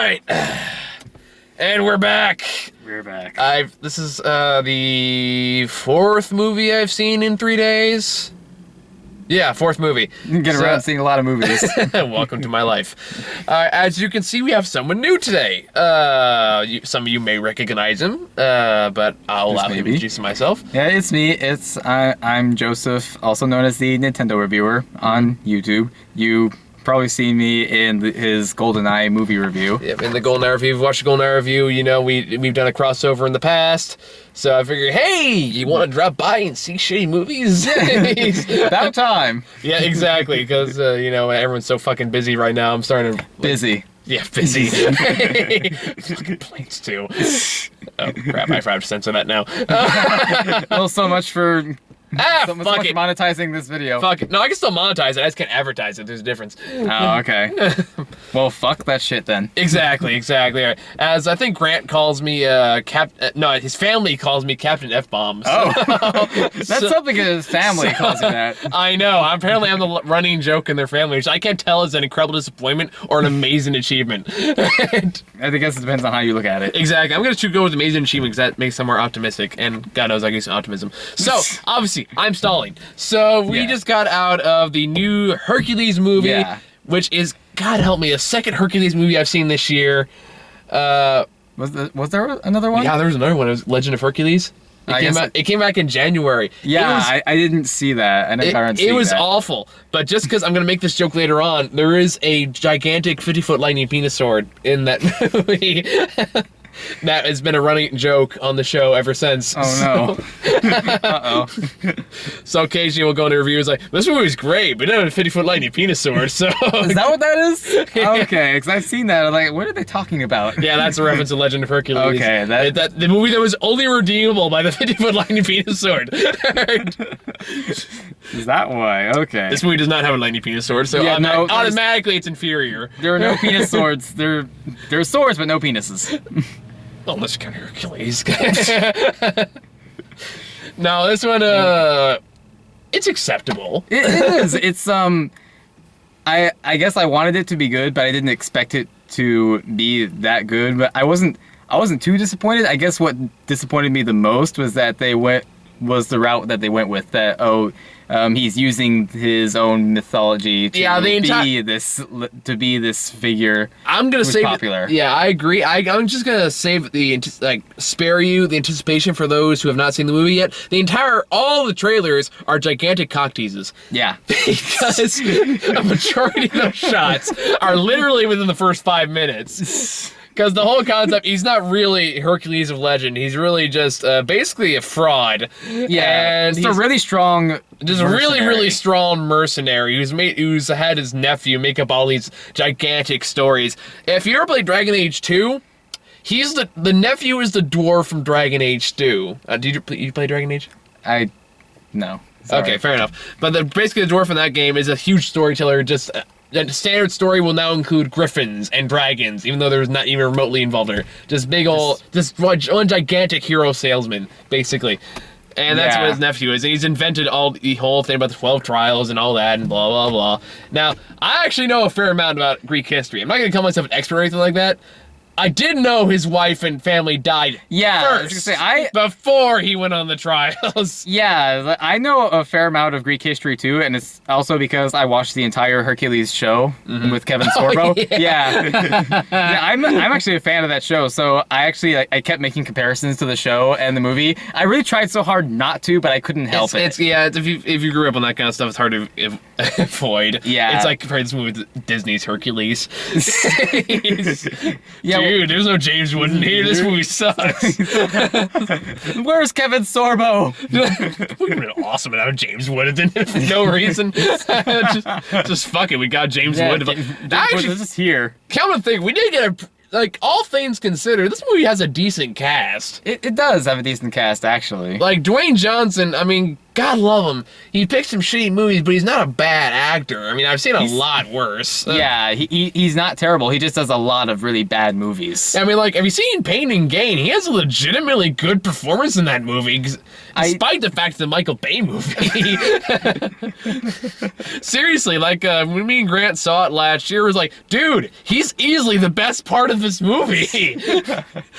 right. And we're back. We're back. This is the fourth movie I've seen in 3 days. Yeah, fourth movie. You get around seeing a lot of movies. Welcome to my life. As you can see, we have someone new today. Some of you may recognize him, but I'll allow him to introduce myself. Yeah, it's me. I'm Joseph, also known as the Nintendo Reviewer on YouTube. You probably seen me in his GoldenEye movie review. Yep, in the GoldenEye review. If you watched the GoldenEye review, you know we've done a crossover in the past. So I figured, hey, you want to drop by and see shitty movies? About time. Yeah, exactly, because, everyone's so fucking busy right now. I'm starting to... Busy. Yeah, busy. Fucking planes, too. Oh, crap, I forgot to censor that now. Well, so much for... so much fuck it. monetizing this video. Fuck it. No, I can still monetize it. I just can't advertise it. There's a difference. Oh, okay. Well, fuck that shit then. Exactly. As I think Grant calls me, his family calls me Captain F-Bomb. So, oh. That's something his family calls you that. I know. Apparently I'm the running joke in their family, which I can't tell is an incredible disappointment or an amazing achievement. I guess it depends on how you look at it. Exactly. I'm going to go with amazing achievement because that makes them more optimistic. And God knows I get some optimism. So, obviously, I'm stalling. So we just got out of the new Hercules movie, which is, God help me, a second Hercules movie I've seen this year. Was there another one? Yeah, there was another one. It was Legend of Hercules. It came back in January. Yeah, I didn't see that. I didn't see it was that. awful. But just because I'm going to make this joke later on, there is a gigantic 50-foot lightning penis sword in that movie. That has been a running joke on the show ever since. Oh, no. Uh-oh. So occasionally we'll go into reviews like, this movie's great, but it doesn't have a 50-foot lightning penis sword, so... Is that what that is? Okay, because I've seen that. I'm like, what are they talking about? Yeah, that's a reference to Legend of Hercules. Okay, the movie that was only redeemable by the 50-foot lightning penis sword. Is that why? Okay. This movie does not have a lightning penis sword, so automatically it's inferior. There are no penis swords. There are swords, but no penises. Oh, unless you count Hercules. No, this one, it's acceptable. It is. It's, I guess I wanted it to be good, but I didn't expect it to be that good. But I wasn't too disappointed. I guess what disappointed me the most was that the route that they went with. That he's using his own mythology to be this figure. I'm gonna say popular. Yeah, I agree. I'm just gonna save spare you the anticipation for those who have not seen the movie yet. All the trailers are gigantic cock teases. Yeah, because a majority of those shots are literally within the first 5 minutes. Because the whole concept, he's not really Hercules of legend. He's really just basically a fraud. Yeah, and he's a really strong, really strong mercenary who's had his nephew make up all these gigantic stories. If you ever played Dragon Age 2, he's the nephew is the dwarf from Dragon Age 2. Did you play Dragon Age? No. Sorry. Okay, fair enough. But basically, the dwarf in that game is a huge storyteller. Just the standard story will now include griffins and dragons, even though there's not even remotely involved there. Just one gigantic hero salesman, basically. And that's what his nephew is. And he's invented the whole thing about the 12 trials and all that and blah, blah, blah. Now, I actually know a fair amount about Greek history. I'm not going to call myself an expert or anything like that. I did know his wife and family died first, I was gonna say, before he went on the trials. Yeah, I know a fair amount of Greek history too, and it's also because I watched the entire Hercules show with Kevin Sorbo. Yeah, I'm actually a fan of that show, so I kept making comparisons to the show and the movie. I really tried so hard not to, but I couldn't help it. If you grew up on that kind of stuff, it's hard to avoid. Yeah, it's like comparing this movie with Disney's Hercules. Yeah. Dude, there's no James Wood in here. This movie sucks. Where's Kevin Sorbo? It would have been awesome to have James Wood in it for no reason. just fuck it. We got James Wood. This is here. Come to think, we did get all things considered, this movie has a decent cast. It does have a decent cast, actually. Like, Dwayne Johnson, I mean, God love him. He picks some shitty movies, but he's not a bad actor. I mean, I've seen a lot worse. Yeah, he's not terrible. He just does a lot of really bad movies. I mean, like, have you seen Payne and Gain? He has a legitimately good performance in that movie, despite the fact it's a Michael Bay movie. Seriously, like, when me and Grant saw it last year, it was like, dude, he's easily the best part of this movie.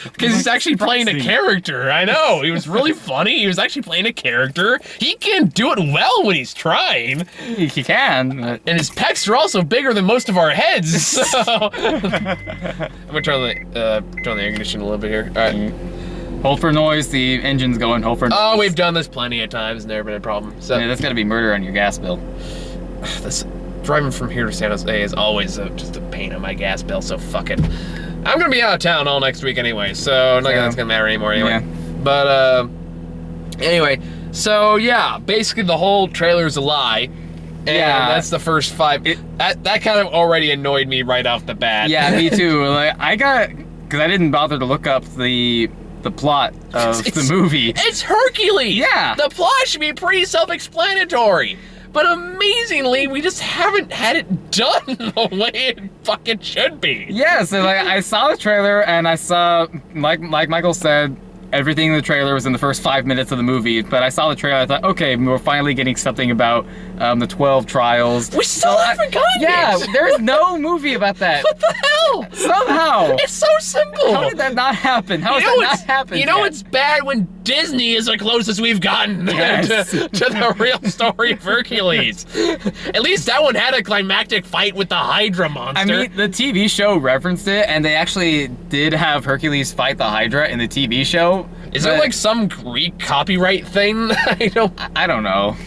Because he's actually playing a character. I know. He was really funny. He was actually playing a character. He can do it well when he's trying. He can. And his pecs are also bigger than most of our heads. So I'm gonna turn the air conditioner a little bit here. All right. Hold for noise. The engine's going. Hold for noise. Oh, we've done this plenty of times. Never been a problem. So yeah, that's gotta be murder on your gas bill. this driving from here to San Jose is always just a pain on my gas bill. So fuck it. I'm gonna be out of town all next week anyway, so not that's gonna matter anymore anyway. Yeah. But anyway. So yeah, basically the whole trailer is a lie, and that's the first 5. That kind of already annoyed me right off the bat. Yeah, me too. Like because I didn't bother to look up the plot of the movie. It's Hercules. Yeah, the plot should be pretty self-explanatory, but amazingly, we just haven't had it done the way it fucking should be. Yeah, so like I saw the trailer and I saw, like Michael said, everything in the trailer was in the first 5 minutes of the movie, but I saw the trailer, I thought, okay, we're finally getting something about the 12 trials. We still haven't gotten it! There's no movie about that. What the hell? Somehow! It's so simple! How did that not happen? How has that not happened You know yet? it's bad when Disney is the closest we've gotten to the real story of Hercules. At least that one had a climactic fight with the Hydra monster. I mean, the TV show referenced it, and they actually did have Hercules fight the Hydra in the TV show. Is there like some Greek copyright thing? I don't know.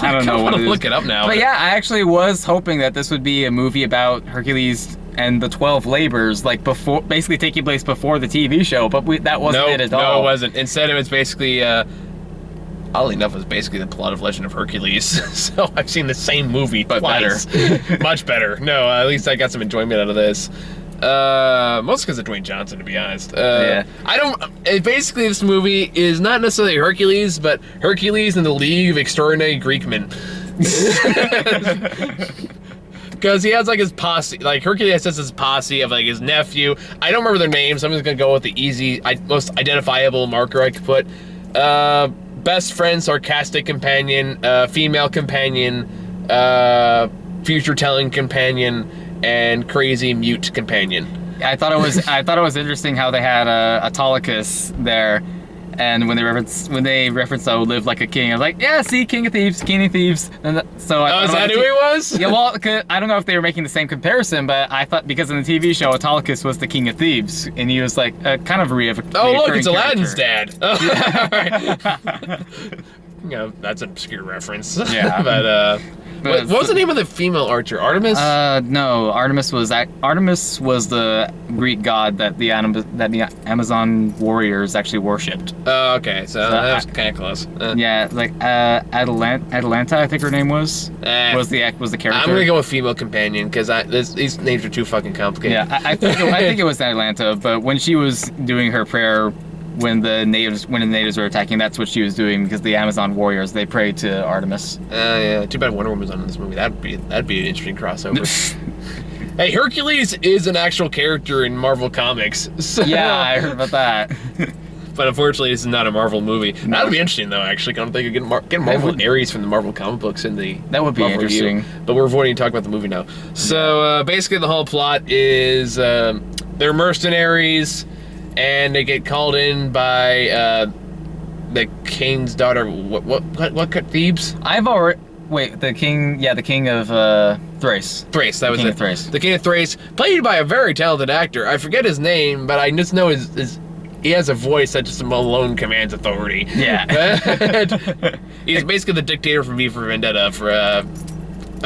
I don't know what it is. Look it up now. But yeah, I actually was hoping that this would be a movie about Hercules and the 12 labors, like basically taking place before the TV show, but that wasn't it at all. No, it wasn't. Instead, it was basically, oddly enough, it was basically the plot of Legend of Hercules. So I've seen the same movie twice. Better. Much better. No, at least I got some enjoyment out of this. Mostly because of Dwayne Johnson, to be honest. Yeah. Basically, this movie is not necessarily Hercules, but Hercules and the League of Extraordinary Greek Men. Because he has like his posse, like Hercules has his posse of like his nephew. I don't remember their names, so I'm just gonna go with the most identifiable marker I could put. Best friend, sarcastic companion, female companion, future-telling companion, and crazy mute companion. I thought it was interesting how they had Autolycus there, and when they referenced "Oh, live like a king," I was like, yeah, see, King of Thieves. And so is that who he was? Yeah, well, I don't know if they were making the same comparison, but I thought because in the TV show, Autolycus was the King of Thieves, and he was like kind of oh, look, it's Aladdin's dad. Oh, yeah. Yeah, that's an obscure reference. Yeah, what was the name of the female archer? Artemis? No, Artemis was the Greek god that the Amazon warriors actually worshipped. Oh, okay, so that was kind of close. Yeah, like Atalanta, I think her name was the character. I'm gonna go with female companion because these names are too fucking complicated. Yeah, I think it was Atalanta, but when she was doing her prayer. When the natives were attacking, that's what she was doing because the Amazon warriors, they prayed to Artemis. Yeah, too bad Wonder Woman was on in this movie. That'd be an interesting crossover. Hey, Hercules is an actual character in Marvel Comics. So. Yeah, I heard about that. But unfortunately, this is not a Marvel movie. No. That'd be interesting, though. Actually, I don't think getting Marvel Ares from the Marvel comic books in the that would be Marvel interesting. Review. But we're avoiding to talk about the movie now. So basically, the whole plot is they're mercenaries. And they get called in by the king's daughter. What Thebes? The king of Thrace. Thrace, that was King it. Of Thrace. The king of Thrace, played by a very talented actor. I forget his name, but I just know he has a voice that just alone commands authority. Yeah. He's basically the dictator from V for Vendetta.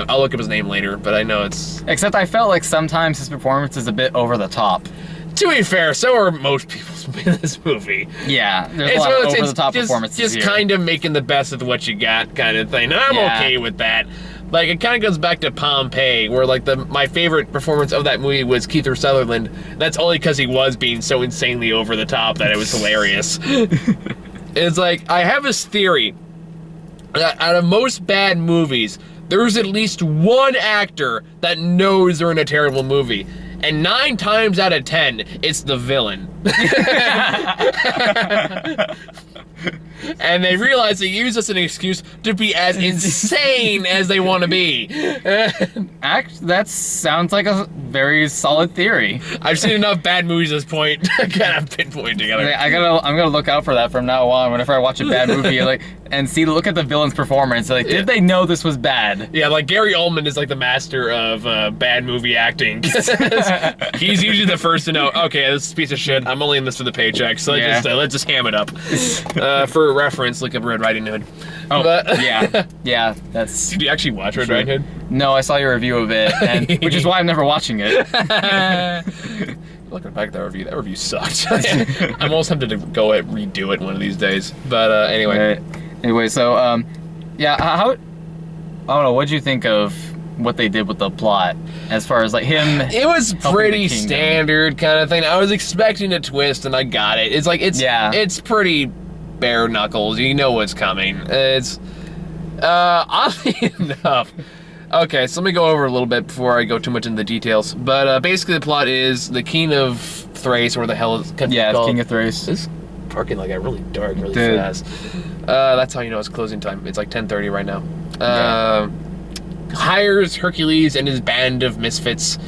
I'll look up his name later, but I know it's. Except I felt like sometimes his performance is a bit over the top. To be fair, so are most people's in this movie. Yeah, there's a lot of over-the-top performances just kind of making the best of what you got kind of thing. And I'm okay with that. Like, it kind of goes back to Pompeii, where, like, my favorite performance of that movie was Kiefer Sutherland. That's only because he was being so insanely over the top that it was hilarious. It's like, I have this theory. out of most bad movies, there's at least one actor that knows they're in a terrible movie. And 9 times out of 10, it's the villain. And they realize they use this as an excuse to be as insane as they want to be. That sounds like a very solid theory. I've seen enough bad movies at this point to kind of pinpoint together. I'm gonna look out for that from now on. Whenever I watch a bad movie, and look at the villain's performance. Did they know this was bad? Yeah, like Gary Oldman is like the master of bad movie acting. He's usually the first to know. Okay, this is a piece of shit. I'm only in this for the paycheck, so let's just ham it up. For reference, look up Red Riding Hood. Oh, yeah, that's... Did you actually watch Red Riding Hood? No, I saw your review of it, which is why I'm never watching it. Looking back at that review sucked. I'm almost tempted to go and redo it one of these days. But anyway. Anyway, so, yeah, how... I don't know, what'd you think of what they did with the plot? As far as, him... It was pretty standard kind of thing. I was expecting a twist, and I got it. It's pretty... bare knuckles, you know what's coming. It's oddly enough. Okay, so let me go over a little bit before I go too much into the details. But basically, the plot is the King of Thrace, or the hell is called? King of Thrace. This parking lot got really dark, really fast. That's how you know it's closing time. It's like 10:30 right now. Hires Hercules and his band of misfits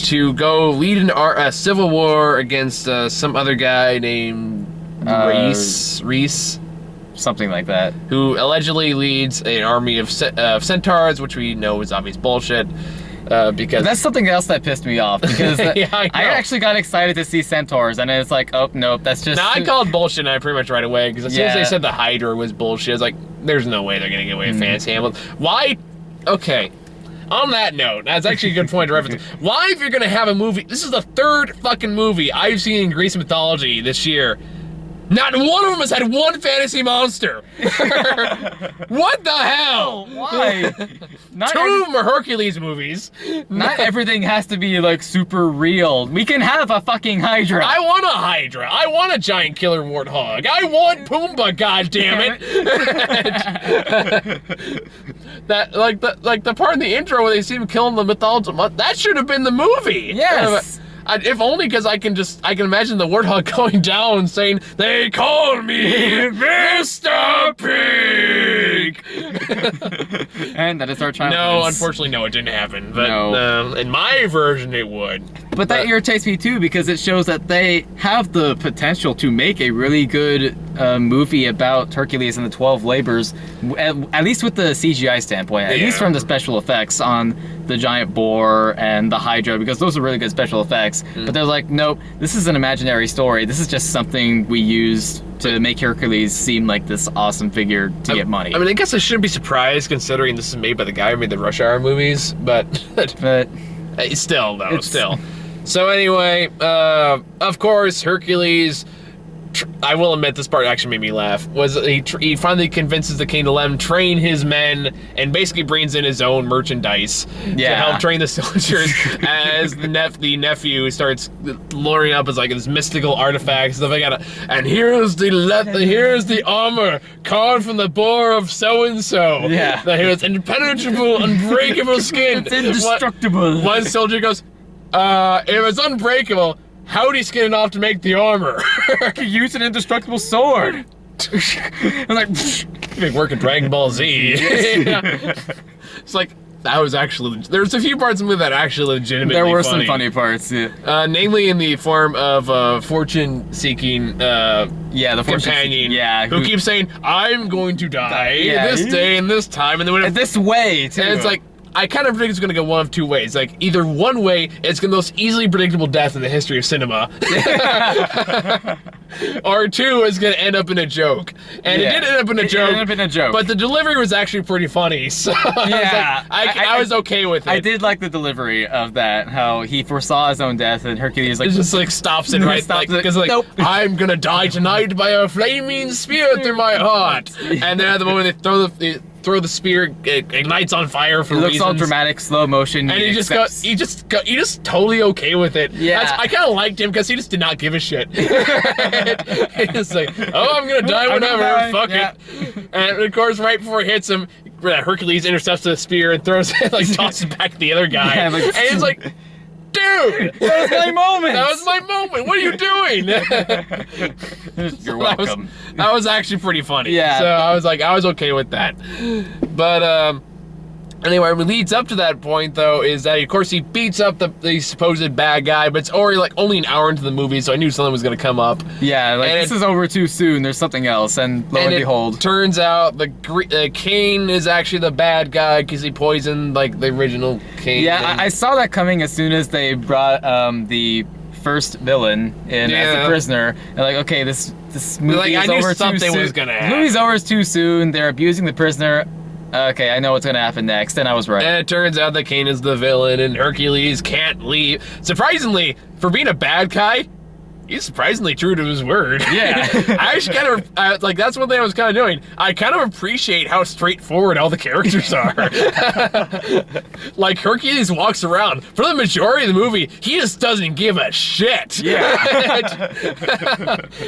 to go lead a civil war against some other guy named Reese, something like that, who allegedly leads an army of centaurs, which we know is obvious bullshit. Because that's something else that pissed me off. Because I actually got excited to see centaurs, and it's like, oh nope, that's just. Now I called bullshit, and I pretty much right away because as soon as they said the Hydra was bullshit, I was like, there's no way they're gonna get away with Fantasy Hamlet. Why? Okay. On that note, that's actually a good point to reference. Why, if you're gonna have a movie, this is the 3rd fucking movie I've seen in Greek mythology this year. Not one of them has had one fantasy monster. What the hell? Why? 2 of them are Hercules movies. Not everything has to be super real. We can have a fucking Hydra. I want a Hydra. I want a giant killer warthog. I want Pumbaa, goddammit. That the part in the intro where they see him killing the mythology, that should have been the movie. Yes. If only because I can imagine the warthog going down saying, "They call me Mr. Pig." And that is our childhood. No, unfortunately, no, it didn't happen. But in my version, it would. But that irritates me too, because it shows that they have the potential to make a really good movie about Hercules and the 12 Labors, at least with the CGI standpoint, at least from the special effects on the giant boar and the Hydra, because those are really good special effects. But they're like, nope, this is an imaginary story. This is just something we used to make Hercules seem like this awesome figure to get money. I mean, I guess I shouldn't be surprised considering this is made by the guy who made the Rush Hour movies, but still. So anyway, of course, Hercules, I will admit this part actually made me laugh, was he finally convinces the king to let him train his men and basically brings in his own merchandise to help train the soldiers as the nephew starts luring up as this mystical artifact stuff like that. And here's the armor carved from the boar of so-and-so. Yeah. That here's impenetrable, unbreakable skin. It's indestructible. One soldier goes, if it's unbreakable, how'd he skin it off to make the armor? I could use an indestructible sword. I'm like, you make work in Dragon Ball Z. It's like, that was actually, there's a few parts of the movie that actually legitimately there were funny. some funny parts, namely in the form of fortune-seeking the companion who keeps saying, I'm going to die this day and this time. And then this way, too. And it's like, I kind of predict it's going to go one of two ways. Either one way, it's the most easily predictable death in the history of cinema. Or 2, it's going to end up in a joke. And it did end up in a joke. But the delivery was actually pretty funny. So I was okay with it. I did like the delivery of that, how he foresaw his own death and Hercules just stops it right. Because nope. I'm going to die tonight by a flaming spear through my heart. And then at the moment they throw throw the spear, it ignites on fire for It looks all reasons. dramatic, slow motion. And he just totally okay with it. Yeah. I kind of liked him because he just did not give a shit. He's like, oh, I'm gonna die whenever. Fuck it. And of course, right before he hits him, Hercules intercepts the spear and throws it, like tosses it back to the other guy. Yeah, like, and he's like, dude, that was my moment. that was my moment. What are you doing? You're welcome. That was actually pretty funny. Yeah. So I was okay with that. But anyway, what leads up to that point though is that of course he beats up the supposed bad guy, but it's already like only an hour into the movie, so I knew something was gonna come up. Yeah, like this is over too soon. There's something else, and lo and behold, turns out the Payne is actually the bad guy because he poisoned like the original Payne. Yeah, I saw that coming as soon as they brought the first villain in as the prisoner. And like, okay, this movie is over too soon. Was gonna happen. The movie's over too soon. They're abusing the prisoner. Okay, I know what's gonna happen next, and I was right. And it turns out that Payne is the villain, and Hercules can't leave. Surprisingly, for being a bad guy, he's surprisingly true to his word. Yeah. I actually kind of, like, that's one thing I was kind of doing. I kind of appreciate how straightforward all the characters are. Like, Hercules walks around. For the majority of the movie, he just doesn't give a shit. Yeah.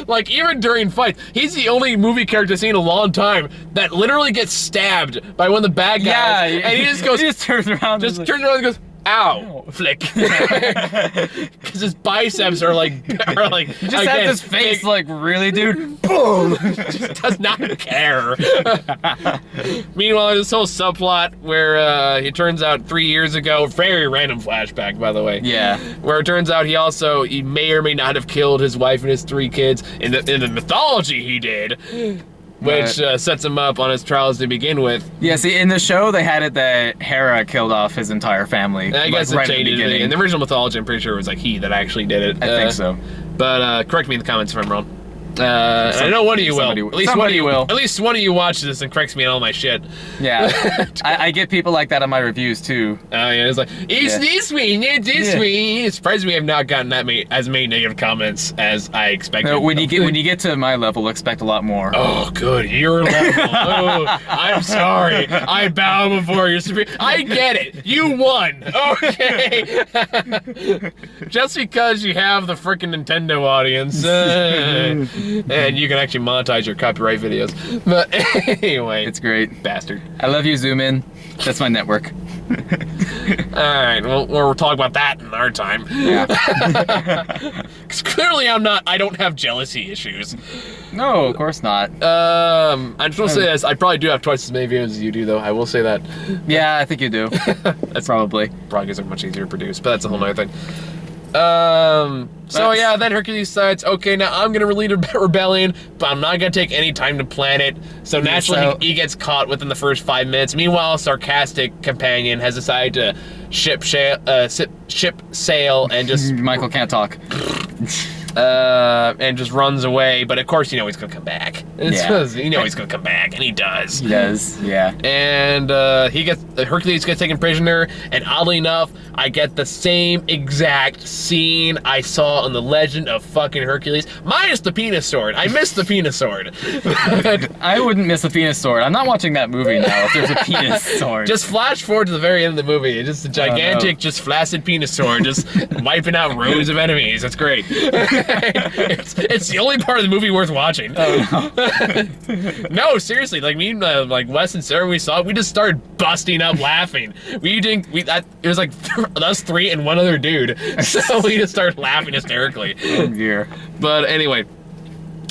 Like, even during fights, he's the only movie character I've seen in a long time that literally gets stabbed by one of the bad guys. Yeah. And he just goes, he just turns around. turns around and goes, ow, flick. Because his biceps are like he just has his face like, really, dude? Boom. Just does not care. Meanwhile, this whole subplot where it turns out 3 years ago, very random flashback, by the way. Yeah. Where it turns out he may or may not have killed his wife and his 3 kids. In the mythology, he did. Which sets him up on his trials to begin with. Yeah, see, in the show, they had it that Hera killed off his entire family. And I guess right it changed. In the original mythology, I'm pretty sure it was like he that actually did it. I think so. But correct me in the comments if I'm wrong. I know one of you will. At least one of you will. At least one of you watches this and corrects me on all my shit. Yeah. I get people like that on my reviews too. Oh yeah, it's like, it's this way, it's this way. It's surprising we have not gotten as many negative comments as I expected. No, when you get to my level, expect a lot more. Oh, good, your level. Oh, I'm sorry. I bow before your superior. I get it. You won. Okay. Just because you have the frickin' Nintendo audience. And you can actually monetize your copyright videos. But anyway. It's great. Bastard. I love you, Zoom In. That's my network. Alright, well, we'll talk about that in our time. Yeah. Because clearly I don't have jealousy issues. No, of course not. I'm just gonna say this, I probably do have twice as many videos as you do, though. I will say that. Yeah, I think you do. That's probably because they're much easier to produce, but that's a whole nother thing. So yeah, then Hercules decides, okay, now I'm gonna lead a rebellion, but I'm not gonna take any time to plan it. So naturally, he gets caught within the first 5 minutes. Meanwhile, a sarcastic companion has decided to ship sail and just Michael can't talk. And just runs away. But of course, you know he's gonna come back. He's gonna come back, and he does. He does, yeah. And Hercules gets taken prisoner, and oddly enough, I get the same exact scene I saw on The Legend of fucking Hercules, minus the penis sword. I missed the penis sword. I wouldn't miss a penis sword. I'm not watching that movie now if there's a penis sword. Just flash forward to the very end of the movie. It's just a gigantic, just flaccid penis sword, just wiping out rows of enemies. That's great. It's the only part of the movie worth watching. Oh, no. No, seriously, like me and like Wes and Sarah, we saw it, we just started busting up laughing. It was like us 3 and one other dude. So we just started laughing hysterically. Oh dear. But anyway.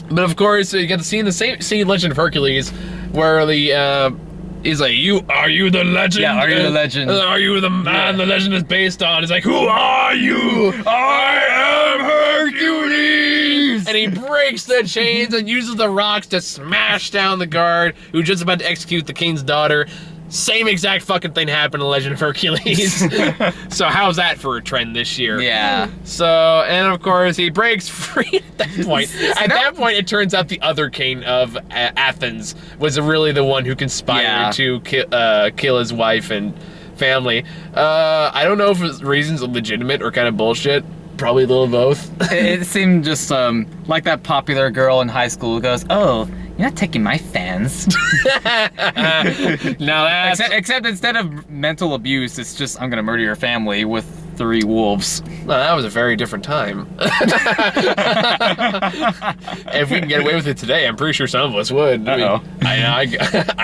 But of course, you get to see in the same scene Legend of Hercules where he's like, are you the legend? Yeah, are you the legend? Are you the man the legend is based on? He's like, who are you? I am Hercules! And he breaks the chains and uses the rocks to smash down the guard who's just about to execute the king's daughter. Same exact fucking thing happened in Legend of Hercules. So how's that for a trend this year? Yeah. So, and of course, he breaks free at that point. At that point, it turns out the other king of Athens was really the one who conspired to kill his wife and family. I don't know if his reasons are legitimate or kind of bullshit. Probably a little of both. It seemed just like that popular girl in high school who goes, oh, You're not taking my fans. Now that's Except instead of mental abuse, it's just I'm gonna murder your family with 3 wolves. no, that was a very different time. If we can get away with it today, I'm pretty sure some of us would. Uh-oh. I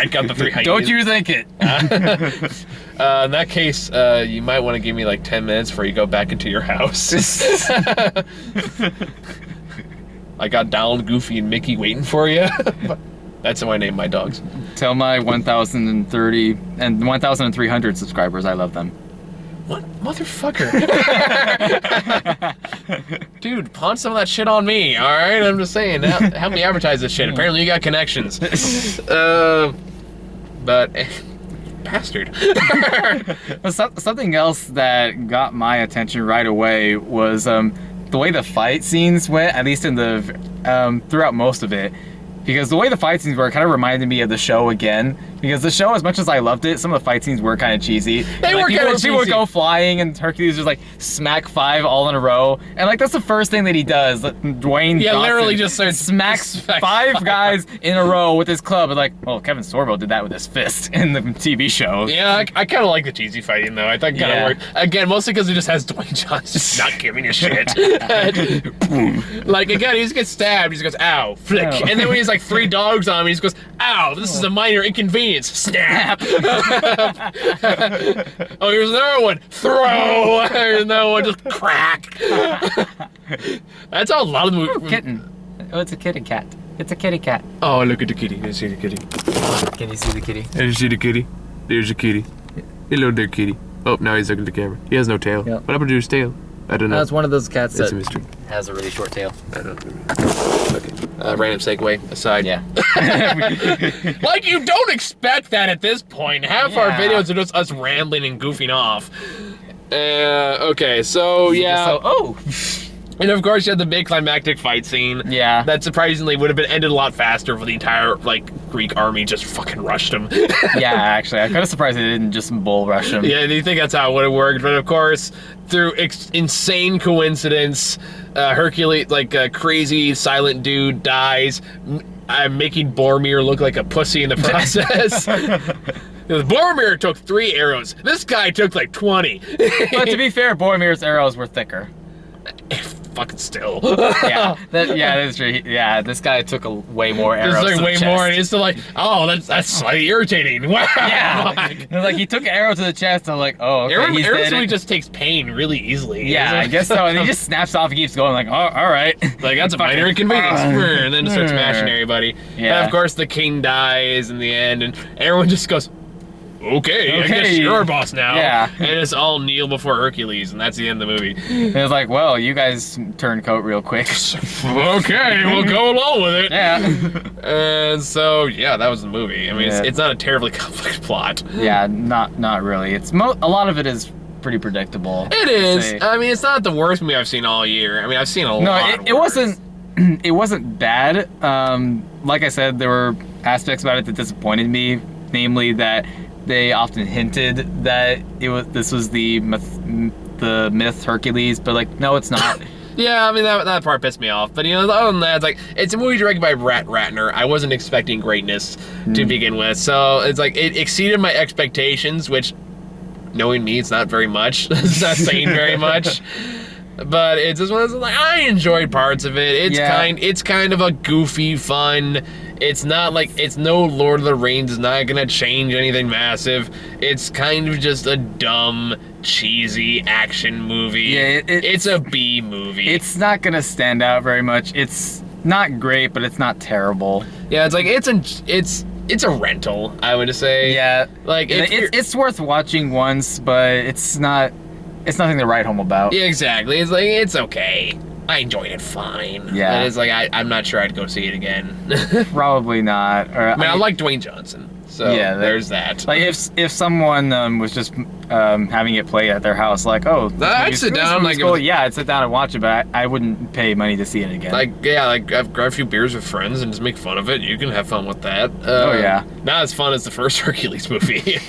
got the 3 hyenas. Don't you think it? In that case, you might want to give me like 10 minutes before you go back into your house. I got Donald, Goofy, and Mickey waiting for you. That's how I name my dogs. Tell my 1,030 and 1,300 subscribers I love them. What? Motherfucker. Dude, pawn some of that shit on me, alright? I'm just saying. Help me advertise this shit. Apparently you got connections. Bastard. Something else that got my attention right away was the way the fight scenes went, at least in the throughout most of it. Because the way the fight scenes were kind of reminded me of the show again. Because the show, as much as I loved it, some of the fight scenes were kind of cheesy. They were kind of cheesy. People would go flying, and Hercules just like smack 5 all in a row. And like that's the first thing that he does. Dwayne Johnson literally just starts smacks 5 guys in a row with his club. And like, well, Kevin Sorbo did that with his fist in the TV show. Yeah, I kind of like the cheesy fighting though. I think it kind of worked. Again, mostly because it just has Dwayne Johnson not giving a shit. Like again, he just gets stabbed. He just goes, ow, flick. Oh. And then when he's like 3 dogs on him, he just goes, ow, this is a minor inconvenience. Snap. Oh, here's another one. Throw. Here's another one. Just crack. That's how a lot of the movies. Kitten. Oh, it's a kitty cat. It's a kitty cat. Oh, look at the kitty. I see the kitty. Can you see the kitty? I see the kitty. There's a kitty. Hello there, kitty. Oh, now he's looking at the camera. He has no tail. Yep. What happened to his tail? I don't know. That's one of those cats It's that a mystery. has a really short tail. I don't know. Okay. Random segue aside. Yeah. Like you don't expect that at this point. Half our Yeah. videos are just us rambling and goofing off. Okay, so yeah. So, oh. And of course you had the big climactic fight scene. Yeah. That surprisingly would have been ended a lot faster for the entire Greek army just fucking rushed him. Yeah, actually, I'm kind of surprised they didn't just bull rush him. Yeah, do you think that's how it would have worked? But of course, through insane coincidence, Hercules, a crazy silent dude, dies, making Boromir look like a pussy in the process. Boromir took 3 arrows. This guy took like 20. But to be fair, Boromir's arrows were thicker. Fucking still. Yeah, that's true. Yeah, this guy took way more arrows. It's to the way chest. more, and it's still like, oh, that's slightly irritating. Wow. Yeah, like he took an arrow to the chest. I'm like, oh, okay, he's dead. Arrow just takes pain really easily. Yeah, I guess so. And he just snaps off and keeps going. Like, oh, all right. Like that's a minor inconvenience. And then just starts smashing everybody. Yeah. And of course the king dies in the end, and everyone just goes, okay, I guess you're our boss now. Yeah. And it's all kneel before Hercules, and that's the end of the movie. It was like, well, you guys turned coat real quick. Okay, we'll go along with it. Yeah. And so, yeah, that was the movie. I mean, Yeah. it's not a terribly complex plot. Yeah, not really. It's a lot of it is pretty predictable. It is. I mean, it's not the worst movie I've seen all year. I mean, I've seen a lot. No, it worse. wasn't. It wasn't bad. Like I said, there were aspects about it that disappointed me. Namely, that they often hinted that this was the myth Hercules, but like, no, it's not. Yeah, I mean, that part pissed me off. But, other than that, it's a movie directed by Brett Ratner. I wasn't expecting greatness to begin with. So, it's it exceeded my expectations, which, knowing me, it's not very much. It's not saying very much. But it's just one of those, I enjoyed parts of it. It's kind of a goofy, fun. It's not it's no Lord of the Rings. It's not gonna change anything massive. It's kind of just a dumb, cheesy action movie. Yeah, it's a B movie. It's not gonna stand out very much. It's not great, but it's not terrible. Yeah, it's a rental, I would say. Yeah, it's worth watching once, but it's nothing to write home about. Yeah, exactly. It's okay. I enjoyed it fine. Yeah. But it's I'm not sure I'd go see it again. Probably not. Or, I like Dwayne Johnson. So Yeah, there's that. Like if someone was just having it play at their house, like, oh, I'd sit down, like, cool. Yeah, I'd sit down and watch it, but I wouldn't pay money to see it again. Like, yeah, like I've grabbed a few beers with friends and just make fun of it. You can have fun with that. Oh, yeah. Not as fun as the first Hercules movie.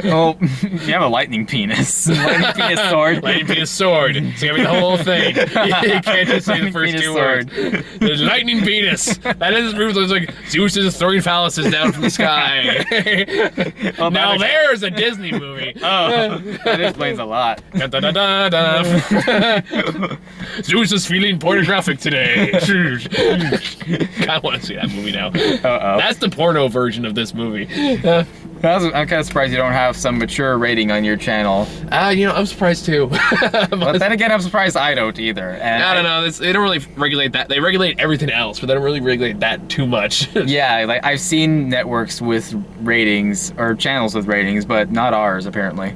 Well, if you have a lightning penis, lightning penis sword. Lightning penis sword. It's gonna be the whole thing. You can't just say the first two words. There's lightning penis. That is the movie that was like Zeus is throwing phalluses down from the sky. Well, now there's a Disney movie. Oh, that explains a lot. Da, da, da, da, da. Zeus is feeling pornographic today. I want to see that movie now. Uh-oh. That's the porno version of this movie. I'm kind of surprised you don't have some mature rating on your channel. I'm surprised too. But then again, I'm surprised I don't either. And I don't know. They don't really regulate that. They regulate everything else, but they don't really regulate that too much. Yeah, like I've seen networks with ratings or channels with ratings, but not ours apparently.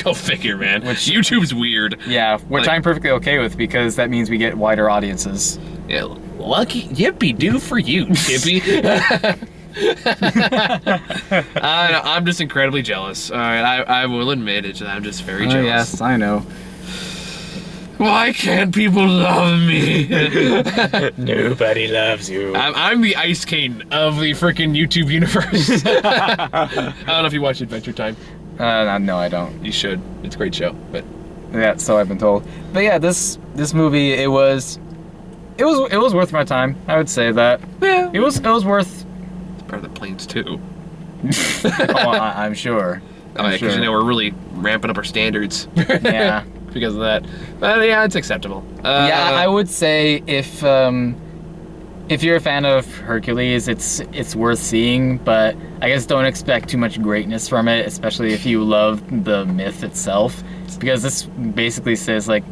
Go figure, man. YouTube's weird. Yeah, which I'm perfectly okay with because that means we get wider audiences. Yeah, lucky yippee do for you, Chippy. I'm just incredibly jealous. All right, I will admit it. I'm just very jealous. Oh, yes, I know. Why can't people love me? Nobody loves you. I'm the Ice King of the freaking YouTube universe. I don't know if you watch Adventure Time. No, I don't. You should. It's a great show. But yeah, so I've been told. But yeah, this movie, it was worth my time. I would say that. Yeah. It was worth. It's better than Planes 2. I'm sure. Oh, yeah, because we're really ramping up our standards. Yeah. Because of that. But yeah, it's acceptable. Yeah, I would say if you're a fan of Hercules, it's worth seeing, but I guess don't expect too much greatness from it, especially if you love the myth itself, because this basically says like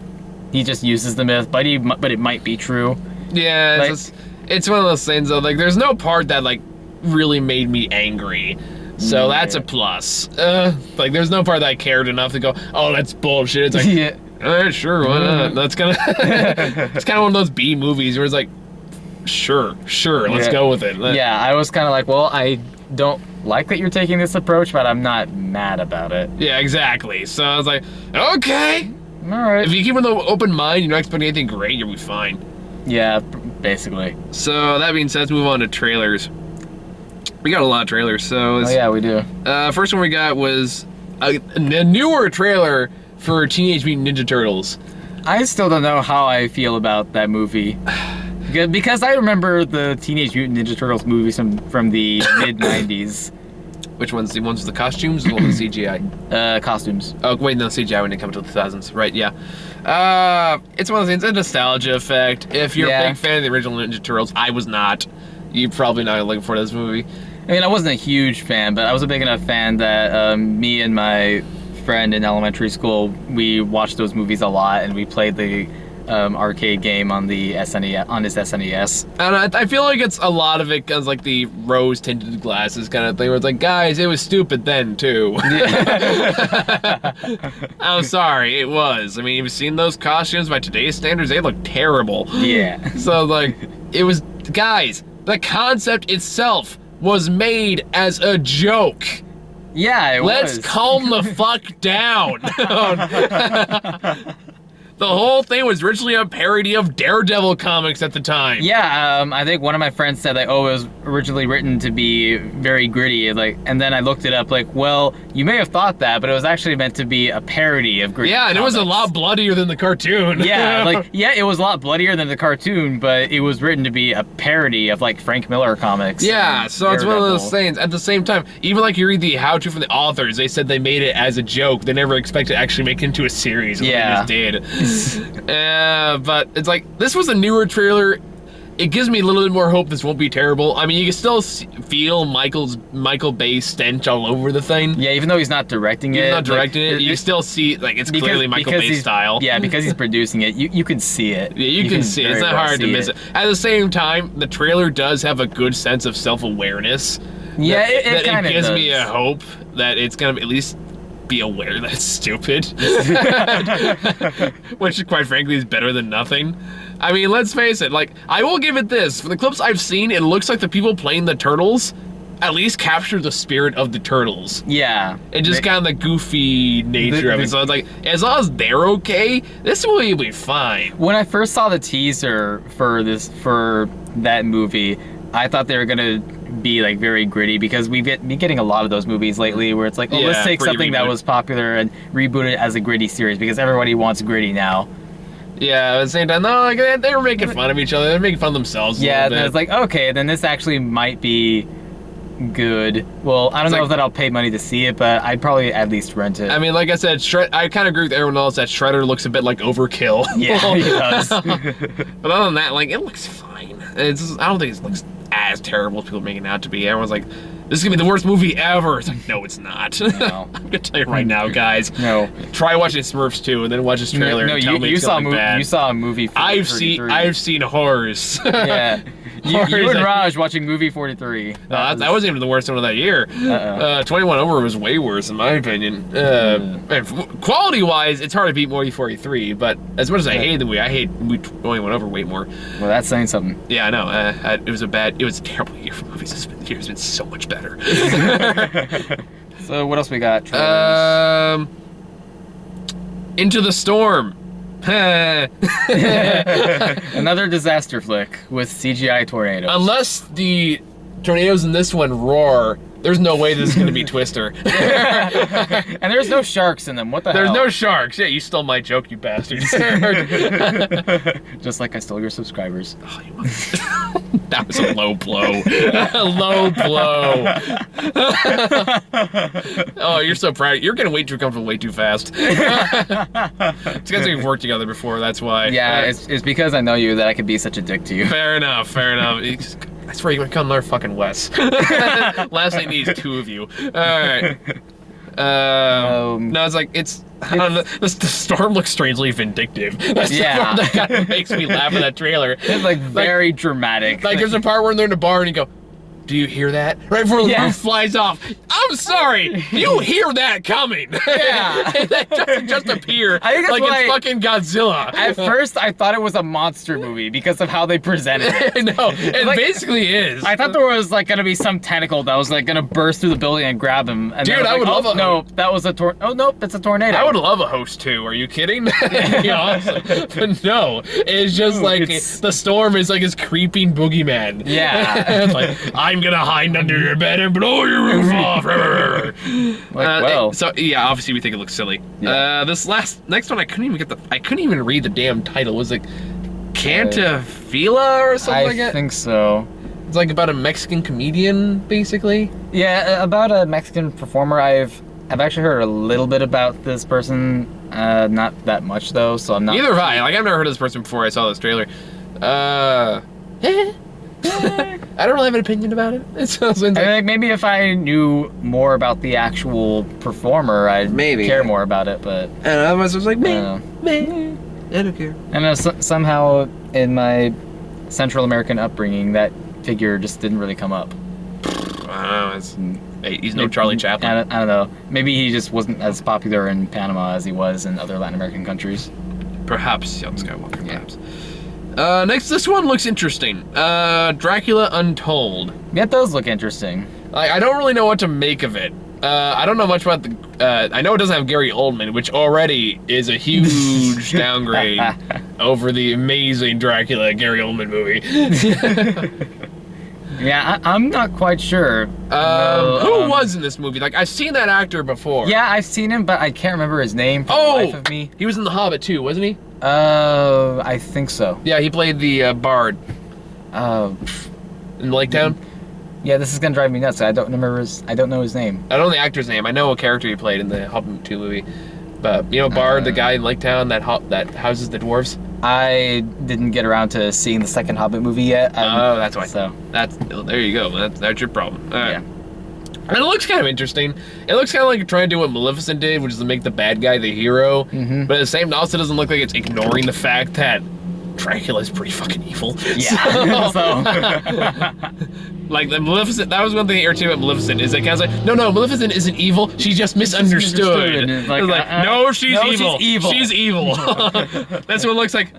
he just uses the myth, but it might be true. Yeah, like, it's one of those things though. Like, there's no part that like really made me angry. So that's a plus. Like, there's no part that I cared enough to go, oh, that's bullshit. It's like, yeah. Sure, why not? That's kind of, it's kind of one of those B movies where it's like, sure, let's go with it. Yeah, I was kind of like, well, I don't like that you're taking this approach, but I'm not mad about it. Yeah, exactly. So I was like, okay. All right. If you keep an open mind, you're not expecting anything great, you'll be fine. Yeah, basically. So that being said, let's move on to trailers. We got a lot of trailers, so... Oh yeah, we do. First one we got was a newer trailer for Teenage Mutant Ninja Turtles. I still don't know how I feel about that movie. Because I remember the Teenage Mutant Ninja Turtles movies from the mid-90s. Which one's the ones with the costumes or the one with CGI? Costumes. Oh, wait, no, CGI when it comes to the 2000s. Right, yeah. It's one of those things, a nostalgia effect. If you're a big fan of the original Ninja Turtles, I was not. You're probably not looking for this movie. I mean, I wasn't a huge fan, but I was a big enough fan that me and my friend in elementary school, we watched those movies a lot, and we played the arcade game on the SNES, on his SNES. And I feel like it's a lot of it because like the rose-tinted glasses kind of thing, where it's like, guys, it was stupid then too. I'm sorry, it was. I mean, you've seen those costumes by today's standards; they look terrible. Yeah. So like, it was, guys. The concept itself was made as a joke. Yeah, it was. Let's calm the fuck down. The whole thing was originally a parody of Daredevil comics at the time. Yeah, I think one of my friends said like, oh, it was originally written to be very gritty, like, and then I looked it up, like, well, you may have thought that, but it was actually meant to be a parody of gritty comics. And it was a lot bloodier than the cartoon. Yeah, like, yeah, it was a lot bloodier than the cartoon, but it was written to be a parody of like Frank Miller comics. Yeah, so it's one of those things. At the same time, even like you read the how-to from the authors, they said they made it as a joke. They never expected to actually make it into a series. And they just did. But it's like, this was a newer trailer. It gives me a little bit more hope this won't be terrible. I mean, you can still feel Michael Bay's stench all over the thing. Yeah, even though he's not directing it. He's not directing it. You still see, like, it's clearly Michael Bay's style. Yeah, because he's producing it. You can see it. Yeah, you can see it. It's not hard to miss it. At the same time, the trailer does have a good sense of self-awareness. Yeah, it kind of gives me a hope that it's going to at least be aware that it's stupid. Which, quite frankly, is better than nothing. I mean, let's face it. Like, I will give it this: for the clips I've seen, it looks like the people playing the turtles at least capture the spirit of the turtles. Yeah. And just kind of the goofy nature of it. So it's like, as long as they're okay, this movie will be fine. When I first saw the teaser for that movie, I thought they were gonna be like very gritty, because we've been getting a lot of those movies lately where it's like, oh, Yeah, let's take pretty something that reboot. was popular and reboot it as a gritty series, because everybody wants gritty now. Yeah, at the same time, no, like, they were making fun of each other. They're making fun of themselves a Yeah, little and bit. it's like, okay, then this actually might be good. Well, I don't It's know like- if that I'll pay money to see it, but I'd probably at least rent it. I mean, like I said, I kind of agree with everyone else that Shredder looks a bit like overkill. Yeah, he does. But other than that, like, it looks fine. I don't think it looks as terrible as people are making it out to be. Everyone's like, this is gonna be the worst movie ever. It's like, no, it's not. No. I'm gonna tell you right now, guys. No. Try watching Smurfs 2 and then watch this trailer No, and tell me you it's saw gonna be bad. you saw a movie. I've 43. seen horrors. Yeah. You Horrors, and I- Raj watching movie 43. That wasn't even the worst one of that year. 21 Over was way worse, in my opinion. Quality-wise, it's hard to beat movie 43, but as much as I hate the movie, I hate movie 21 Over way more. Well, that's saying something. Yeah, I know. It was a terrible year for movies. This year's been so much better. So what else we got? Trailers? Into the Storm. Another disaster flick with CGI tornadoes. Unless the tornadoes in this one roar, there's no way this is going to be Twister. And there's no sharks in them. What the There's hell? no sharks. Yeah, you stole my joke, you bastard. Just like I stole your subscribers. Oh, you that was a low blow. A low blow. Oh, you're so proud. You're getting way too comfortable way too fast. It's because we've worked together before, that's why. Yeah, it's because I know you that I could be such a dick to you. Fair enough, fair enough. I swear you're gonna come learn fucking Wes. Last thing needs two of you. Alright. No, it's like, I don't know, the storm looks strangely vindictive. That's Yeah. the part that kind of makes me laugh in that trailer. It's like very dramatic. Like, there's a part where they're in a bar and you go, do you hear that? Right before the Yeah. roof flies off. I'm sorry, you hear that coming. Yeah. That doesn't just appear I think that's like why- it's fucking Godzilla. At first, I thought it was a monster movie because of how they presented it. I know, it Like- basically is. I thought there was like gonna be some tentacle that was like gonna burst through the building and grab him. And Dude, then I would love a- No, that was a Oh nope, it's a tornado. I would love a host too. Are you kidding? That'd be awesome. But no, it's just like the storm is like his creeping boogeyman. Yeah. It's like, I'm gonna hide under your bed and blow your roof off. Well. So yeah, obviously we think it looks silly. Yeah. This next one, I couldn't even read the damn title. Was it Cantafila or something like I that? think so. It's like about a Mexican comedian, basically. Yeah, about a Mexican performer. I've actually heard a little bit about this person. Not that much though, so I'm not. Neither have I. Like, I've never heard of this person before I saw this trailer. I don't really have an opinion about it. It sounds I like, think maybe if I knew more about the actual performer, I'd Maybe. care more about it. But I don't know. I was like, I don't know. I don't care. I know somehow in my Central American upbringing, that figure just didn't really come up. I don't know. He's no Charlie Chaplin. I don't know. Maybe he just wasn't as popular in Panama as he was in other Latin American countries. Perhaps young Skywalker. Perhaps. Next, this one looks interesting. Dracula Untold. Yeah, it does look interesting. Like, I don't really know what to make of it. I don't know much about the. I know it doesn't have Gary Oldman, which already is a huge downgrade over the amazing Dracula Gary Oldman movie. Yeah, I'm not quite sure. Who was in this movie? Like, I've seen that actor before. Yeah, I've seen him, but I can't remember his name for the life of me. He was in The Hobbit too, wasn't he? I think so. Yeah, he played the bard in Lake Town. Yeah, this is gonna drive me nuts. I don't know his name. I don't know the actor's name. I know what character he played in the Hobbit 2 movie. But, you know, Bard, the guy in Lake Town that houses the dwarves? I didn't get around to seeing the second Hobbit movie yet. Oh, that's why. So There you go. That's your problem. All right. yeah. And it looks kind of interesting. It looks kind of like trying to do what Maleficent did, which is to make the bad guy the hero. Mhm. But at the same time, it also doesn't look like it's ignoring the fact that Dracula's pretty fucking evil. Yeah. So Like, the Maleficent, that was one thing irritating about Maleficent, is that kind of like, no, Maleficent isn't evil, she's just misunderstood. misunderstood. It's like, No, she's evil. she's evil. She's evil. That's what it looks like.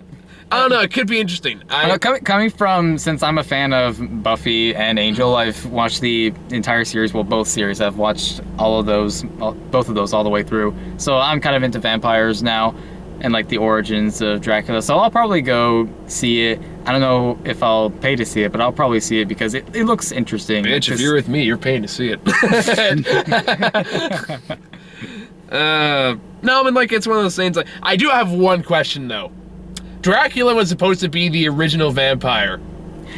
I don't know. It could be interesting. Coming from, since I'm a fan of Buffy and Angel, I've watched the entire series. Well, both series. I've watched all of those, both of those all the way through. So I'm kind of into vampires now, and like the origins of Dracula. So I'll probably go see it. I don't know if I'll pay to see it, but I'll probably see it because it looks interesting. Bitch, if you're with me, you're paying to see it. No, I mean, like, it's one of those things. Like, I do have one question though. Dracula was supposed to be the original vampire.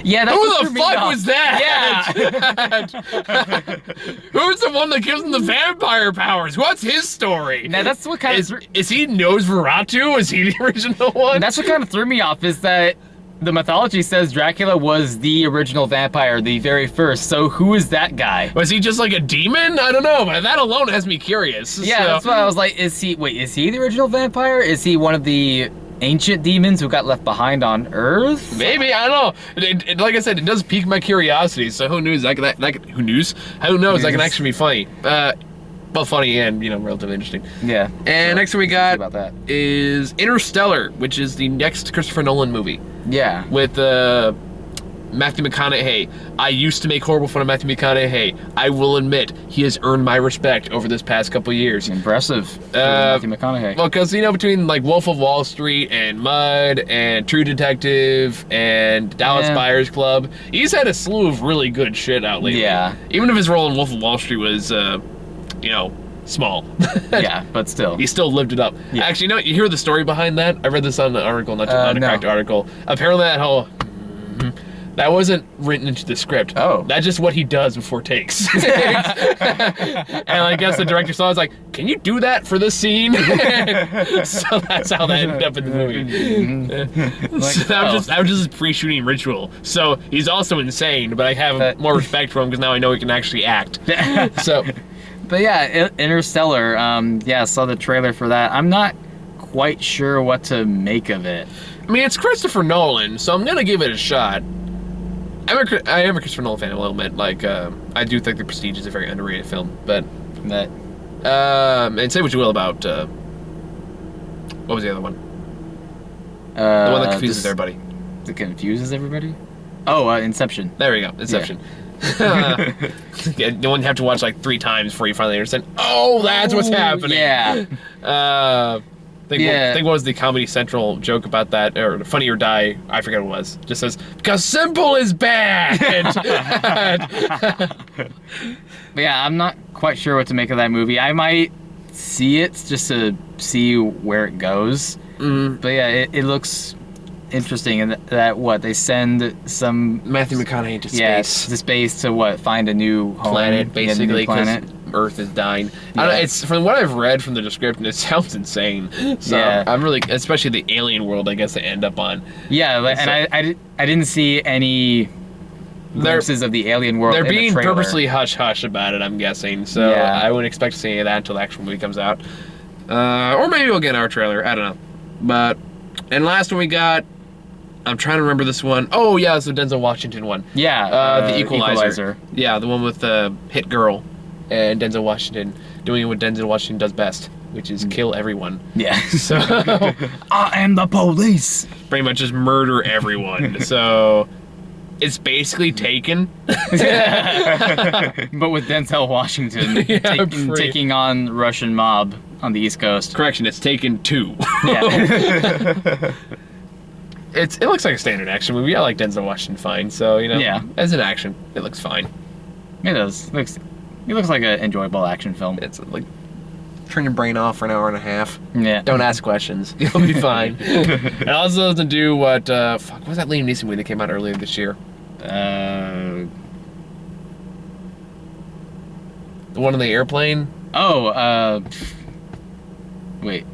Yeah, that's who the fuck was that? Yeah. Who's the one that gives him the vampire powers? What's his story? Now that's what kind of is he Nosferatu? Is he the original one? That's what kind of threw me off, is that the mythology says Dracula was the original vampire, the very first. So who is that guy? Was he just like a demon? I don't know, but that alone has me curious. Yeah, so. that's why I was like, is he the original vampire? Is he one of the ancient demons who got left behind on Earth? Maybe, I don't know. Like I said, it does pique my curiosity. So who knows? Who knows? Who knows? That can actually be funny. Both funny and relatively interesting. Yeah. And next one we got about that is Interstellar, which is the next Christopher Nolan movie. Yeah. With Matthew McConaughey. I used to make horrible fun of Matthew McConaughey. I will admit, he has earned my respect over this past couple years. Impressive. Matthew McConaughey. Well, because, between like Wolf of Wall Street and Mud and True Detective and Dallas Buyers Club, he's had a slew of really good shit out lately. Yeah. Even if his role in Wolf of Wall Street was, small. Yeah, but still. He still lived it up. Yeah. Actually, you hear the story behind that? I read this on an article, not on a cracked article. Apparently that whole... That wasn't written into the script. Oh. That's just what he does before takes. And I guess the director saw it, was like, can you do that for this scene? So that's how that ended up in the movie. So that was just his pre-shooting ritual. So he's also insane, but I have more respect for him because now I know he can actually act. So... But yeah, Interstellar, I saw the trailer for that. I'm not quite sure what to make of it. I mean, it's Christopher Nolan, so I'm gonna give it a shot. I am a Christopher Nolan fan a little bit. Like, I do think The Prestige is a very underrated film, but... and say what you will about, what was the other one? The one that confuses everybody. That confuses everybody? Oh, Inception. There we go, Inception. Yeah. You wouldn't have to watch like 3 times before you finally understand, oh, that's what's happening. Yeah. I think what was the Comedy Central joke about that, or Funny or Die, I forget what it was. Just says, because simple is bad. But yeah, I'm not quite sure what to make of that movie. I might see it just to see where it goes. Mm-hmm. But yeah, it looks interesting in that they send some Matthew McConaughey to space. Yes, to space to find a new home, planet, basically, because planet. Earth is dying. Yeah. I don't know, it's from what I've read from the description, it sounds insane. So yeah. I'm really, especially the alien world, I guess they end up on. Yeah, and I didn't see any glimpses of the alien world. They're being the purposely hush hush about it, I'm guessing. So yeah. I wouldn't expect to see any of that until the actual movie comes out. Or maybe we'll get our trailer. I don't know. And last one we got. I'm trying to remember this one. Oh, yeah, it's the Denzel Washington one. Yeah, the Equalizer. Yeah, the one with the hit girl and Denzel Washington doing what Denzel Washington does best, which is kill everyone. Yeah. So I am the police. Pretty much just murder everyone. So it's basically Taken. But with Denzel Washington taking on Russian mob on the East Coast. Correction, it's Taken 2. Yeah. It looks like a standard action movie. I like Denzel Washington fine, so yeah. As an action, it looks fine. It does. It looks like an enjoyable action film. It's like turn your brain off for an hour and a half. Yeah. Don't ask questions. You'll be fine. It also doesn't do what what was that Liam Neeson movie that came out earlier this year? The one on the airplane? Wait.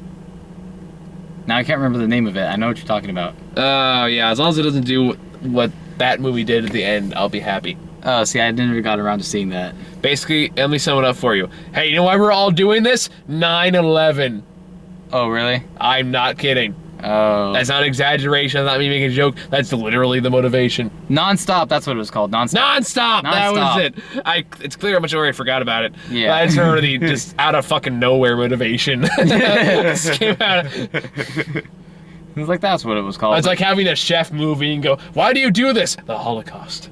Now I can't remember the name of it. I know what you're talking about. Oh, yeah. As long as it doesn't do what that movie did at the end, I'll be happy. Oh, see, I never got around to seeing that. Basically, let me sum it up for you. Hey, you know why we're all doing this? 9/11. Oh, really? I'm not kidding. Oh. That's not exaggeration. That's not me making a joke. That's literally the motivation. Nonstop. That's what it was called. Nonstop. That was it. It's clear how much I already forgot about it. Yeah. I just remember the just out of fucking nowhere motivation. Just came out. It's like, that's what it was called. It's like having a chef movie and go, why do you do this? The Holocaust.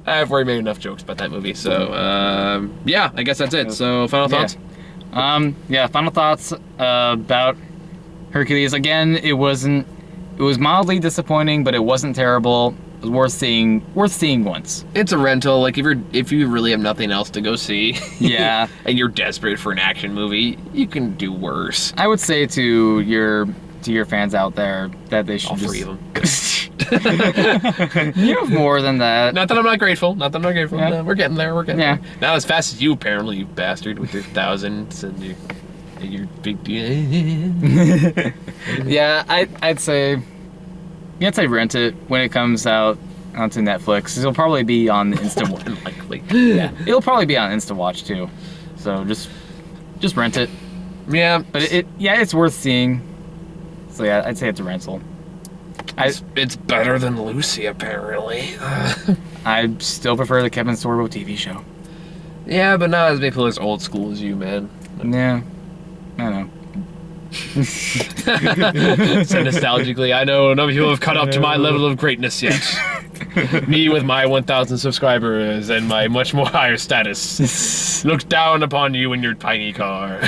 I've already made enough jokes about that movie, so yeah, I guess that's it. So final thoughts? Final thoughts about Hercules. Again, it was mildly disappointing, but it wasn't terrible. It was worth seeing once. It's a rental. Like if you really have nothing else to go see, Yeah. and you're desperate for an action movie, you can do worse. I would say to your fans out there that they should All just... three of them. You have more than that. Not that I'm not grateful. Yeah. No, we're getting there. Yeah. Not as fast as you, apparently, you bastard, with your thousands and your big deal. Yeah, I'd say rent it when it comes out onto Netflix. It'll probably be on Instant Watch. Unlikely. Yeah, it'll probably be on Instant Watch too. So just rent it. Yeah. But it's worth seeing. So yeah, I'd say it's a rental. It's better than Lucy, apparently. I still prefer the Kevin Sorbo TV show. Yeah, but not as many people as old school as you, man. Yeah, I know. So nostalgically, I know none of you have caught up to my level of greatness yet. Me with my 1,000 subscribers and my much more higher status look down upon you in your tiny car.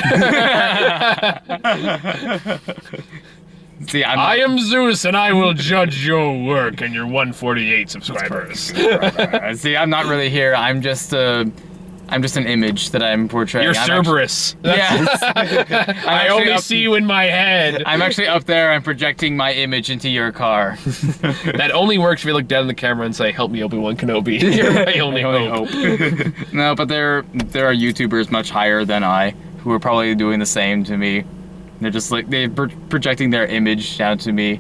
See, I am Zeus, and I will judge your work and your 148 subscribers. See, I'm not really here. I'm just an image that I'm portraying. You're Cerberus. Yes. I only see you in my head. I'm actually up there. I'm projecting my image into your car. That only works if you look down in the camera and say, "Help me, Obi-Wan Kenobi." You're my only hope. No, but there are YouTubers much higher than I who are probably doing the same to me. They're just like they're projecting their image down to me,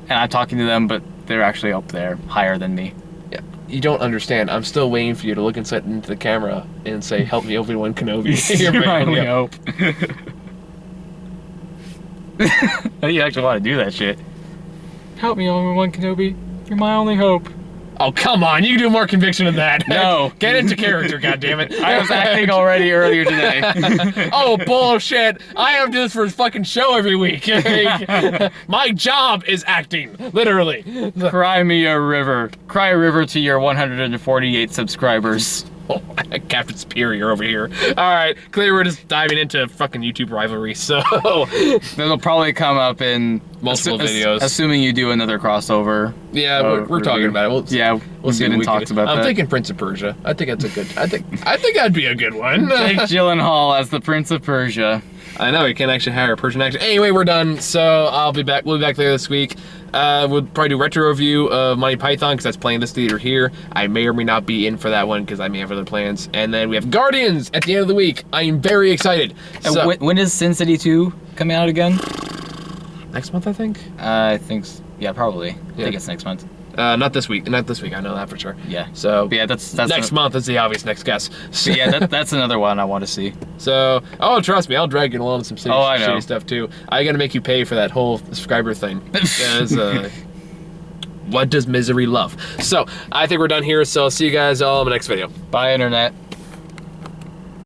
and I'm talking to them, but they're actually up there, higher than me. Yeah, you don't understand. I'm still waiting for you to look inside into the camera and say, "Help me, Obi-Wan Kenobi." You're my only hope. You actually want to do that shit? Help me, Obi-Wan Kenobi. You're my only hope. Oh, come on. You can do more conviction than that. No. Get into character, goddammit. I was acting already earlier today. Oh, bullshit. I have to do this for his fucking show every week. My job is acting, literally. Cry me a river. Cry a river to your 148 subscribers. Oh, Captain Superior over here. Alright, clearly we're just diving into fucking YouTube rivalry, so... That'll probably come up in... multiple videos. Assuming you do another crossover. Yeah, we're talking about it. We'll see what talks about that. I'm thinking Prince of Persia. I think that's a good... I think that'd be a good one. Jake Gyllenhaal as the Prince of Persia. I know, you can't actually hire a Persian actor. Anyway, we're done, so I'll be back. We'll be back later this week. We'll probably do a retro review of Monty Python, because that's playing this theater here. I may or may not be in for that one, because I may have other plans. And then we have Guardians at the end of the week. I am very excited. So, when is Sin City 2 coming out again? next month, I think? Yeah, probably. I Yeah. think it's next month. Not this week. Not this week. I know that for sure. Yeah. So But yeah, that's next month is the obvious next guess. So, yeah, that's another one I want to see. So, trust me, I'll drag you along to some I know. shitty stuff too. I gotta make you pay for that whole subscriber thing. Because, what does misery love? So, I think we're done here, so I'll see you guys all in the next video. Bye, Internet.